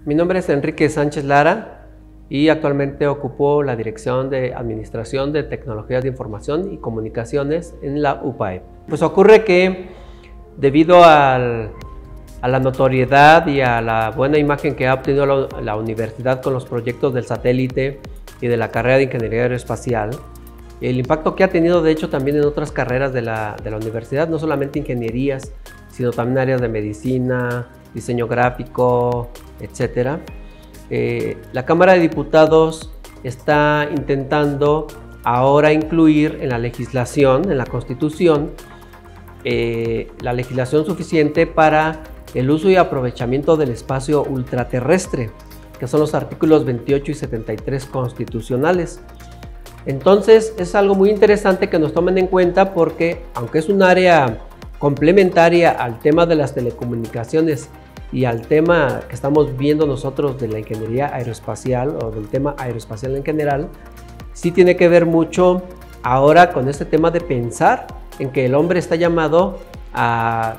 Mi nombre es Enrique Sánchez Lara y actualmente ocupo la Dirección de Administración de Tecnologías de Información y Comunicaciones en la UPAEP. Pues ocurre que debido a la notoriedad y a la buena imagen que ha obtenido la universidad con los proyectos del satélite y de la carrera de Ingeniería Aeroespacial, el impacto que ha tenido de hecho también en otras carreras de la universidad, no solamente ingenierías, sino también áreas de medicina, diseño gráfico, etc. La Cámara de Diputados está intentando ahora incluir en la legislación, en la Constitución, la legislación suficiente para el uso y aprovechamiento del espacio ultraterrestre, que son los artículos 28 y 73 constitucionales. Entonces es algo muy interesante que nos tomen en cuenta porque, aunque es un área complementaria al tema de las telecomunicaciones y al tema que estamos viendo nosotros de la ingeniería aeroespacial o del tema aeroespacial en general, sí tiene que ver mucho ahora con este tema de pensar en que el hombre está llamado a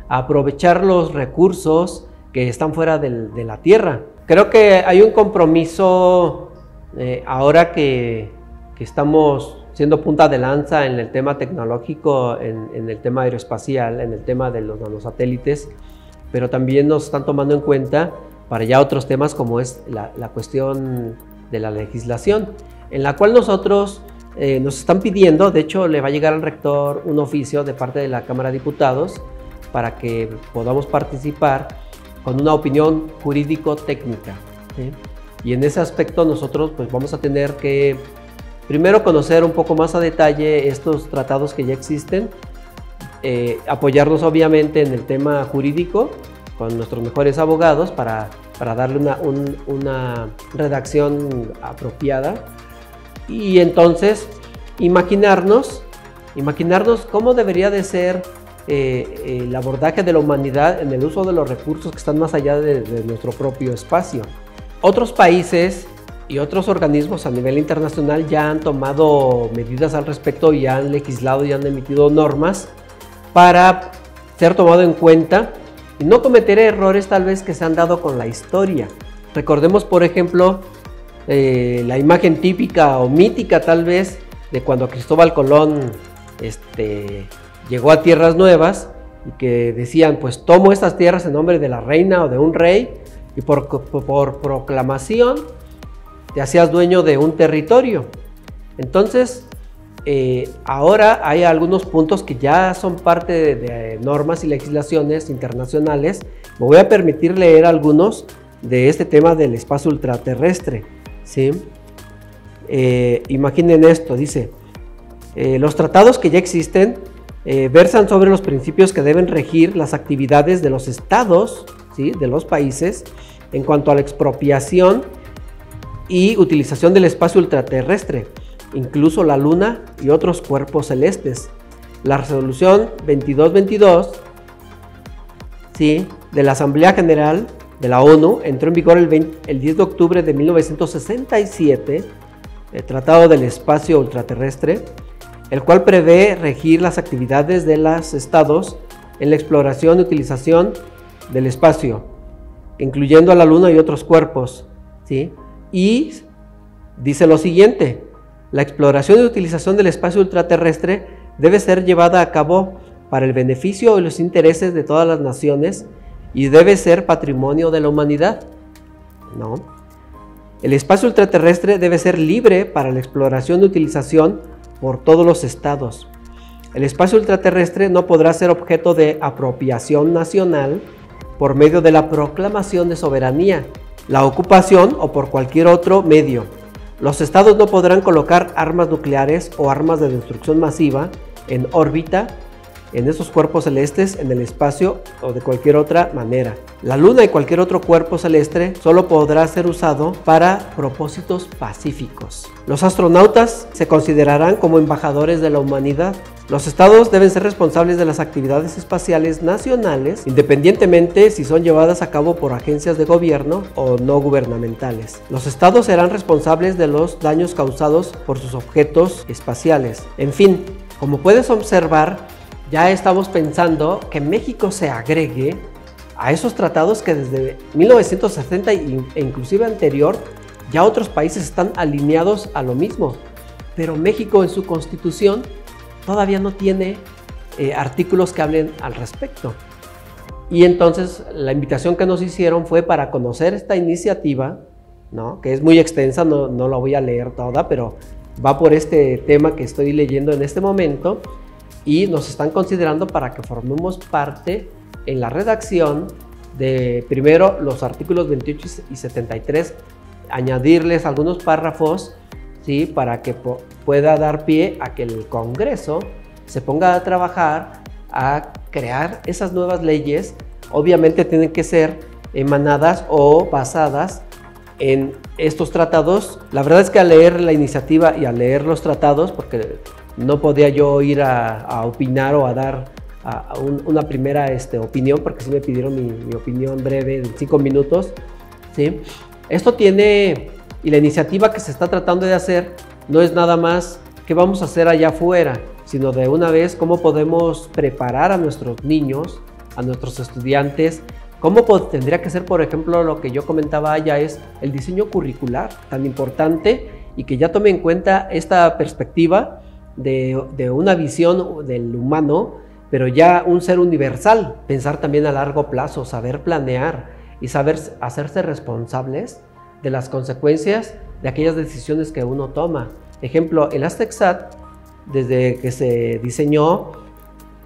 aprovechar los recursos que están fuera de la Tierra. Creo que hay un compromiso ahora que estamos siendo punta de lanza en el tema tecnológico, en el tema aeroespacial, en el tema de los nanosatélites, pero también nos están tomando en cuenta para ya otros temas como es la cuestión de la legislación, en la cual nosotros nos están pidiendo, de hecho le va a llegar al rector un oficio de parte de la Cámara de Diputados para que podamos participar con una opinión jurídico-técnica, ¿sí? Y en ese aspecto nosotros pues vamos a tener que primero conocer un poco más a detalle estos tratados que ya existen, apoyarnos obviamente en el tema jurídico con nuestros mejores abogados para darle una redacción apropiada y entonces imaginarnos cómo debería de ser el abordaje de la humanidad en el uso de los recursos que están más allá de nuestro propio espacio. Otros países y otros organismos a nivel internacional ya han tomado medidas al respecto y han legislado y han emitido normas para ser tomado en cuenta y no cometer errores tal vez que se han dado con la historia. Recordemos, por ejemplo, la imagen típica o mítica tal vez de cuando Cristóbal Colón llegó a tierras nuevas y que decían, pues tomo estas tierras en nombre de la reina o de un rey y por proclamación te hacías dueño de un territorio. Entonces, ahora hay algunos puntos que ya son parte de normas y legislaciones internacionales. Me voy a permitir leer algunos de este tema del espacio ultraterrestre, ¿sí? Imaginen esto, dice, los tratados que ya existen versan sobre los principios que deben regir las actividades de los estados, ¿sí?, de los países en cuanto a la expropiación y utilización del espacio ultraterrestre, incluso la Luna y otros cuerpos celestes. La resolución 2222, ¿sí?, de la Asamblea General de la ONU entró en vigor el 10 de octubre de 1967, el Tratado del Espacio Ultraterrestre, el cual prevé regir las actividades de los estados en la exploración y utilización del espacio, incluyendo a la Luna y otros cuerpos, ¿sí? Y dice lo siguiente: la exploración y utilización del espacio ultraterrestre debe ser llevada a cabo para el beneficio y los intereses de todas las naciones y debe ser patrimonio de la humanidad. No. El espacio ultraterrestre debe ser libre para la exploración y utilización por todos los estados. El espacio ultraterrestre no podrá ser objeto de apropiación nacional por medio de la proclamación de soberanía, la ocupación o por cualquier otro medio. Los estados no podrán colocar armas nucleares o armas de destrucción masiva en órbita en esos cuerpos celestes, en el espacio o de cualquier otra manera. La Luna y cualquier otro cuerpo celeste solo podrá ser usado para propósitos pacíficos. Los astronautas se considerarán como embajadores de la humanidad. Los estados deben ser responsables de las actividades espaciales nacionales, independientemente si son llevadas a cabo por agencias de gobierno o no gubernamentales. Los estados serán responsables de los daños causados por sus objetos espaciales. En fin, como puedes observar, ya estamos pensando que México se agregue a esos tratados que desde 1970 e inclusive anterior, ya otros países están alineados a lo mismo. Pero México en su constitución todavía no tiene artículos que hablen al respecto. Y entonces la invitación que nos hicieron fue para conocer esta iniciativa, ¿no? Que es muy extensa, no la voy a leer toda, pero va por este tema que estoy leyendo en este momento, y nos están considerando para que formemos parte en la redacción de primero los artículos 28 y 73, añadirles algunos párrafos, ¿sí? Para que pueda dar pie a que el Congreso se ponga a trabajar a crear esas nuevas leyes. Obviamente tienen que ser emanadas o basadas en estos tratados. La verdad es que al leer la iniciativa y al leer los tratados, porque no podía yo ir a opinar o a dar una primera opinión, porque sí me pidieron mi opinión breve de 5 minutos, ¿sí? Esto tiene, y la iniciativa que se está tratando de hacer no es nada más qué vamos a hacer allá afuera, sino de una vez cómo podemos preparar a nuestros niños, a nuestros estudiantes, cómo tendría que ser, por ejemplo, lo que yo comentaba allá es el diseño curricular, tan importante, y que ya tome en cuenta esta perspectiva de una visión del humano, pero ya un ser universal, pensar también a largo plazo, saber planear y saber hacerse responsables de las consecuencias de aquellas decisiones que uno toma. Ejemplo, el ASTECSAT, desde que se diseñó,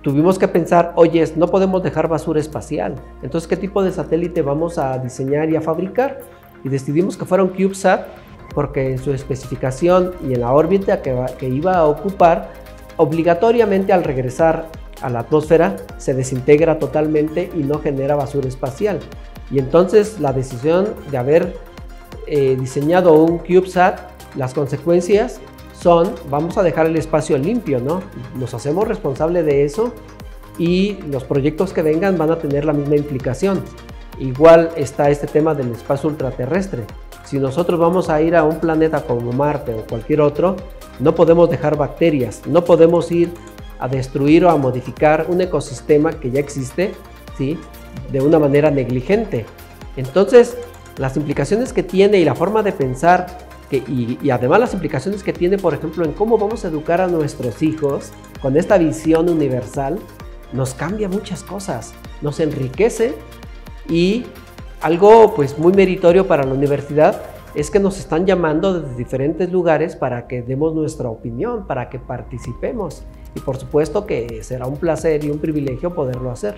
tuvimos que pensar, oye, no podemos dejar basura espacial, entonces ¿qué tipo de satélite vamos a diseñar y a fabricar? Y decidimos que fuera un CubeSat, porque en su especificación y en la órbita que iba a ocupar, obligatoriamente al regresar a la atmósfera se desintegra totalmente y no genera basura espacial. Y entonces la decisión de haber diseñado un CubeSat, las consecuencias son, vamos a dejar el espacio limpio, ¿no? Nos hacemos responsables de eso y los proyectos que vengan van a tener la misma implicación. Igual está este tema del espacio ultraterrestre. Si nosotros vamos a ir a un planeta como Marte o cualquier otro, no podemos dejar bacterias, no podemos ir a destruir o a modificar un ecosistema que ya existe, ¿sí? De una manera negligente. Entonces, las implicaciones que tiene y la forma de pensar, y además las implicaciones que tiene, por ejemplo, en cómo vamos a educar a nuestros hijos con esta visión universal, nos cambia muchas cosas, nos enriquece. Y algo pues muy meritorio para la universidad es que nos están llamando desde diferentes lugares para que demos nuestra opinión, para que participemos, y por supuesto que será un placer y un privilegio poderlo hacer.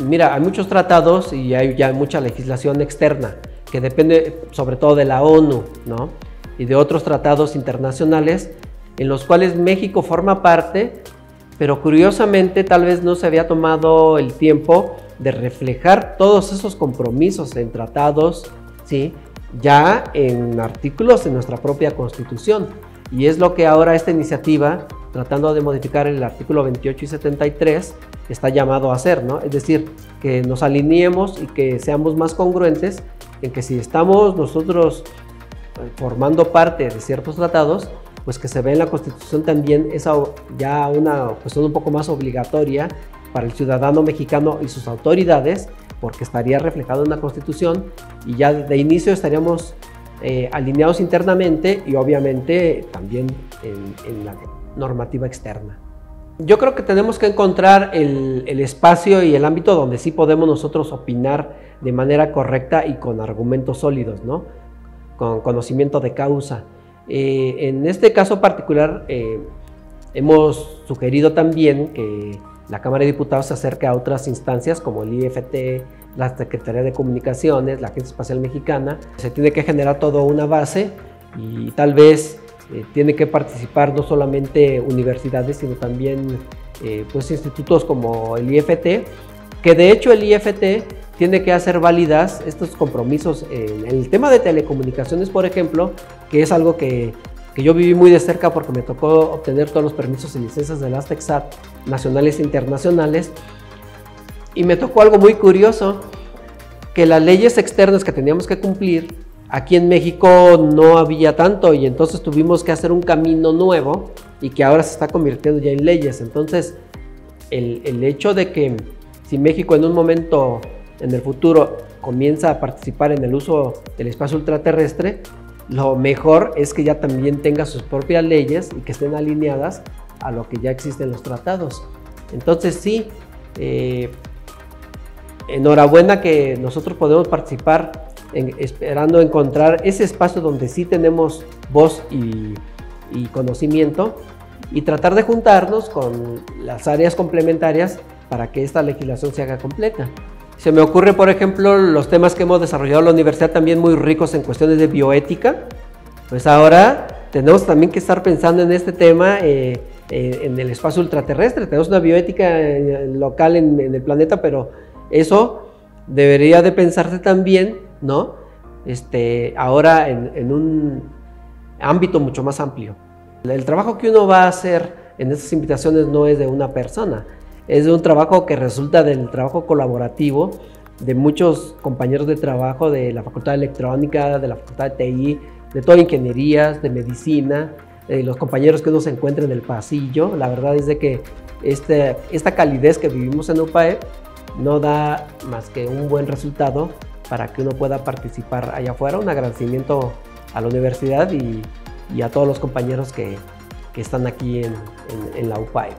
Mira, hay muchos tratados y hay ya mucha legislación externa que depende sobre todo de la ONU, ¿no? Y de otros tratados internacionales en los cuales México forma parte, pero curiosamente tal vez no se había tomado el tiempo de reflejar todos esos compromisos en tratados, ¿sí? Ya en artículos de nuestra propia Constitución. Y es lo que ahora esta iniciativa, tratando de modificar el artículo 28 y 73, está llamado a hacer, ¿no? Es decir, que nos alineemos y que seamos más congruentes en que si estamos nosotros formando parte de ciertos tratados, pues que se ve en la Constitución también esa ya una cuestión un poco más obligatoria para el ciudadano mexicano y sus autoridades, porque estaría reflejado en la Constitución y ya de inicio estaríamos alineados internamente y obviamente también en la normativa externa. Yo creo que tenemos que encontrar el espacio y el ámbito donde sí podemos nosotros opinar de manera correcta y con argumentos sólidos, ¿no? Con conocimiento de causa. En este caso particular hemos sugerido también que la Cámara de Diputados se acerque a otras instancias como el IFT, la Secretaría de Comunicaciones, la Agencia Espacial Mexicana. Se tiene que generar toda una base y tal vez tiene que participar no solamente universidades, sino también pues institutos como el IFT, que de hecho el IFT tiene que hacer válidas estos compromisos en el tema de telecomunicaciones, por ejemplo, que es algo que yo viví muy de cerca porque me tocó obtener todos los permisos y licencias del ASTECSAT nacionales e internacionales, y me tocó algo muy curioso, que las leyes externas que teníamos que cumplir aquí en México no había tanto, y entonces tuvimos que hacer un camino nuevo y que ahora se está convirtiendo ya en leyes. Entonces el hecho de que si México en un momento en el futuro comienza a participar en el uso del espacio ultraterrestre, lo mejor es que ya también tenga sus propias leyes y que estén alineadas a lo que ya existe en los tratados. Entonces sí, enhorabuena que nosotros podemos participar esperando encontrar ese espacio donde sí tenemos voz y conocimiento, y tratar de juntarnos con las áreas complementarias para que esta legislación se haga completa. Se me ocurre, por ejemplo, los temas que hemos desarrollado en la universidad también muy ricos en cuestiones de bioética. Pues ahora tenemos también que estar pensando en este tema en el espacio ultraterrestre. Tenemos una bioética local en el planeta, pero eso debería de pensarse también, ¿no? Ahora en un ámbito mucho más amplio. El trabajo que uno va a hacer en estas invitaciones no es de una persona, es de un trabajo que resulta del trabajo colaborativo de muchos compañeros de trabajo de la Facultad de Electrónica, de la Facultad de TI, de todas ingenierías, de medicina, los compañeros que uno se encuentra en el pasillo. La verdad es de que esta calidez que vivimos en UPAEP no da más que un buen resultado para que uno pueda participar allá afuera. Un agradecimiento a la universidad y a todos los compañeros que están aquí en la UPAEP.